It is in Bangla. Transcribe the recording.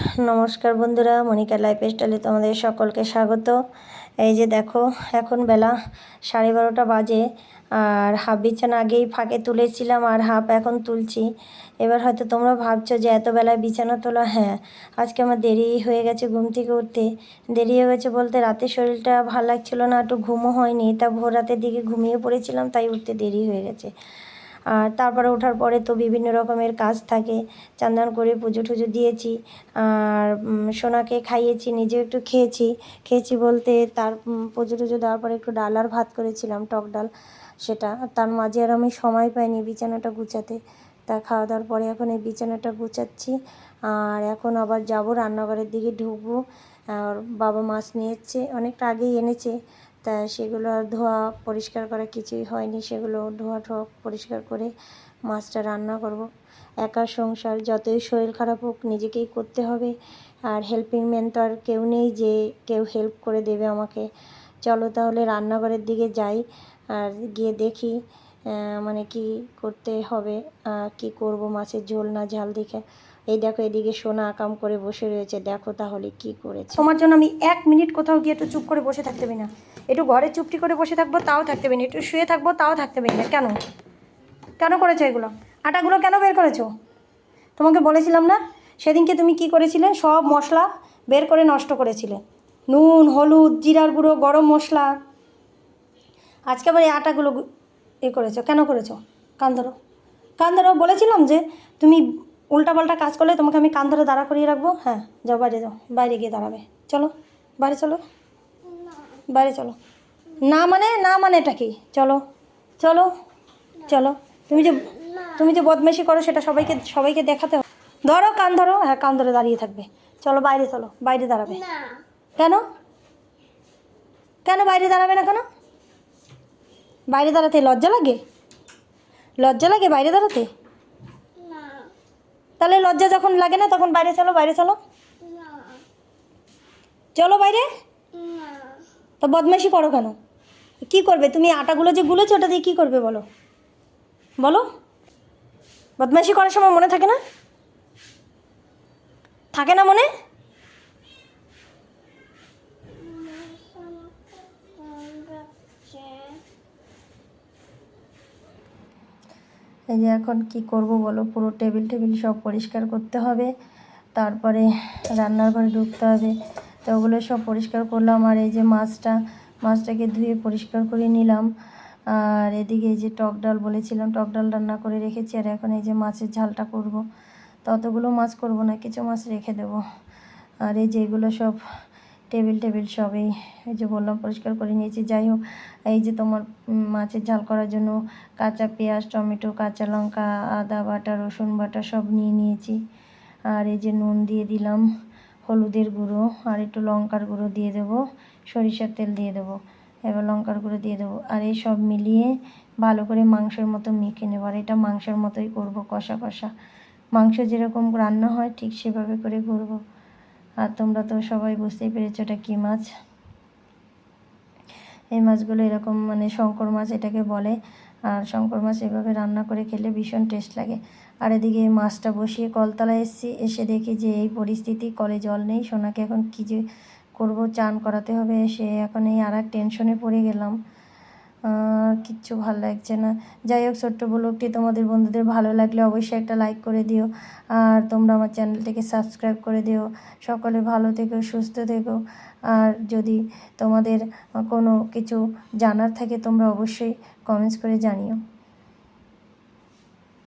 নমস্কার বন্ধুরা, মনিকা লাইফস্টাইলে তোমাদের সকলকে স্বাগত। এই যে দেখো, এখন বেলা 12:30 বাজে, আর হাফ বিছানা আগেই ফাঁকে তুলেছিলাম আর হাফ এখন তুলছি। এবার হয়তো তোমরা ভাবছো যে এত বেলায় বিছানা তোলা। হ্যাঁ, আজকে আমার দেরি হয়ে গেছে ঘুম থেকে উঠতে। দেরি হয়ে গেছে বলতে রাতে শরীরটা ভালো লাগছিল না, একটু ঘুমও হয়নি, তা ভোর রাতের দিকে ঘুমিয়ে পড়েছিলাম, তাই উঠতে দেরি হয়ে গেছে। আর তারপরে ওঠার পরে তো বিভিন্ন রকমের কাজ থাকে, চান করে পুজো টুজো দিয়েছি, আর সোনাকে খাইয়েছি, নিজেও একটু খেয়েছি বলতে তার পুজো টুজো দেওয়ার পরে একটু ডাল আর ভাত করেছিলাম, টক ডাল, সেটা। তার মাঝে আর আমি সময় পাইনি বিছানাটা গুছাতে। তা খাওয়া দাওয়ার পরে এখন এই বিছানাটা গুছাচ্ছি, আর এখন আবার যাব রান্নাঘরের দিকে ঢুকবো। আর বাবা মাছ নিয়ে এসছে, অনেকটা আগেই এনেছে, তা সেগুলো আর ধোয়া পরিষ্কার করা কিছুই হয়নি, সেগুলো ধোয়া পরিষ্কার করে মাছটা রান্না করব। একা সংসার, যতই শরীর খারাপ হোক নিজেকেই করতে হবে, আর হেল্পিং ম্যান তো আর কেউ নেই যে কেউ হেল্প করে দেবে আমাকে। চলো তাহলে রান্নাঘরের দিকে যাই, আর গিয়ে দেখি মানে কি করতে হবে, কি করব, মাছের ঝোল না ঝাল দেখে। এই দেখো, এদিকে সোনা আকাম করে বসে রয়েছে, দেখো তাহলে কি করেছে। তোমার জন্য আমি 1 মিনিট কোথাও গিয়ে একটু চুপ করে বসে থাকতে পারি না, একটু ঘরে চুপটি করে বসে থাকবো তাও থাকতে পারি না, একটু শুয়ে থাকবো তাও থাকতে পারি না। কেন কেন করেছো এগুলো? আটাগুলো কেন বের করেছো? তোমাকে বলেছিলাম না সেদিনকে, তুমি কি করেছিলে? সব মশলা বের করে নষ্ট করেছিলে, নুন, হলুদ, জিরার গুঁড়ো, গরম মশলা। আজকে আবার এই আটাগুলো করেছো, কেন করেছো? কান ধরো, বলেছিলাম যে তুমি উল্টাপাল্টা কাজ করলে তোমাকে আমি কান ধরে দাঁড়া করিয়ে রাখবো। হ্যাঁ, যাও বাইরে, যাও বাইরে গিয়ে দাঁড়াবে। চলো বাইরে, চলো বাইরে, চলো। না মানে এটা কি? চলো চলো চলো। তুমি যে বদমাইশি করো সেটা সবাইকে দেখাতে হবে। ধরো কান ধরো, হ্যাঁ কান ধরে দাঁড়িয়ে থাকবে। চলো বাইরে, চলো বাইরে দাঁড়াবে। কেন কেন বাইরে দাঁড়াবে না? কেন বাইরে দাঁড়াতে লজ্জা লাগে? বাইরে দাঁড়াতে? তাহলে লজ্জা যখন লাগে না তখন বাইরে চলো, বাইরে চলো, চলো বাইরে। তো বদমাইশি করো কেন? কি করবে তুমি? আটাগুলো যে গুলেছো ওটা দিয়ে কী করবে বলো বলো? বদমাইশি করার সময় মনে থাকে না? থাকে না মনে? এই যে এখন কি করব বলো, পুরো টেবিল সব পরিষ্কার করতে হবে, তারপরে রান্নার ঘরে ঢুকতে হবে। তো ওগুলো সব পরিষ্কার করলাম, আর এই যে মাছটাকে ধুয়ে পরিষ্কার করে নিলাম। আর এদিকে এই যে টক ডাল বলেছিলাম, টক ডাল রান্না করে রেখেছি, আর এখন এই যে মাছের ঝালটা করব। ততগুলো মাছ করব না, কিছু মাছ রেখে দেবো। আর এই যে এগুলো সব টেবিল সব এই যে বললাম পরিষ্কার করে নিয়েছি। যাই হোক, এই যে তোমার মাছের ঝাল করার জন্য কাঁচা পেঁয়াজ, টমেটো, কাঁচা লঙ্কা, আদা বাটা, রসুন বাটা সব নিয়ে নিয়েছি। আর এই যে নুন দিয়ে দিলাম, হলুদের গুঁড়ো আর একটু লঙ্কার গুঁড়ো দিয়ে দেবো, সরিষার তেল দিয়ে দেবো, এবার লঙ্কার গুঁড়ো দিয়ে দেবো। আর এই সব মিলিয়ে ভালো করে মাংসের মতো মেখে নেব। আর এটা মাংসের মতোই করব, কষা কষা। মাংস যেরকম রান্না হয় ঠিক সেভাবে করে করব। আর তোমরা তো সবাই বুঝতেই পেরেছো এটা কী মাছ। এই মাছগুলো এরকম মানে শঙ্কর মাছ এটাকে বলে, আর শঙ্কর মাছ এভাবে রান্না করে খেলে ভীষণ টেস্ট লাগে। আর এদিকে এই মাছটা বসিয়ে কলতলায় এসে দেখি যে এই পরিস্থিতি, কলে জল নেই। সোনাকে এখন কী যে করবো, চান করাতে হবে। সে এখন এই আর এক টেনশনে পড়ে গেলাম, কিচ্ছু ভালো লাগছে না। যাই হোক, ছোট্ট ব্লগটি তোমাদের বন্ধুদের ভালো লাগলে অবশ্যই একটা লাইক করে দিও, আর তোমরা আমার চ্যানেলটিকে সাবস্ক্রাইব করে দিও। সকলে ভালো থেকো, সুস্থ থেকো। আর যদি তোমাদের কোনো কিছু জানার থাকে তোমরা অবশ্যই কমেন্টস করে জানিও।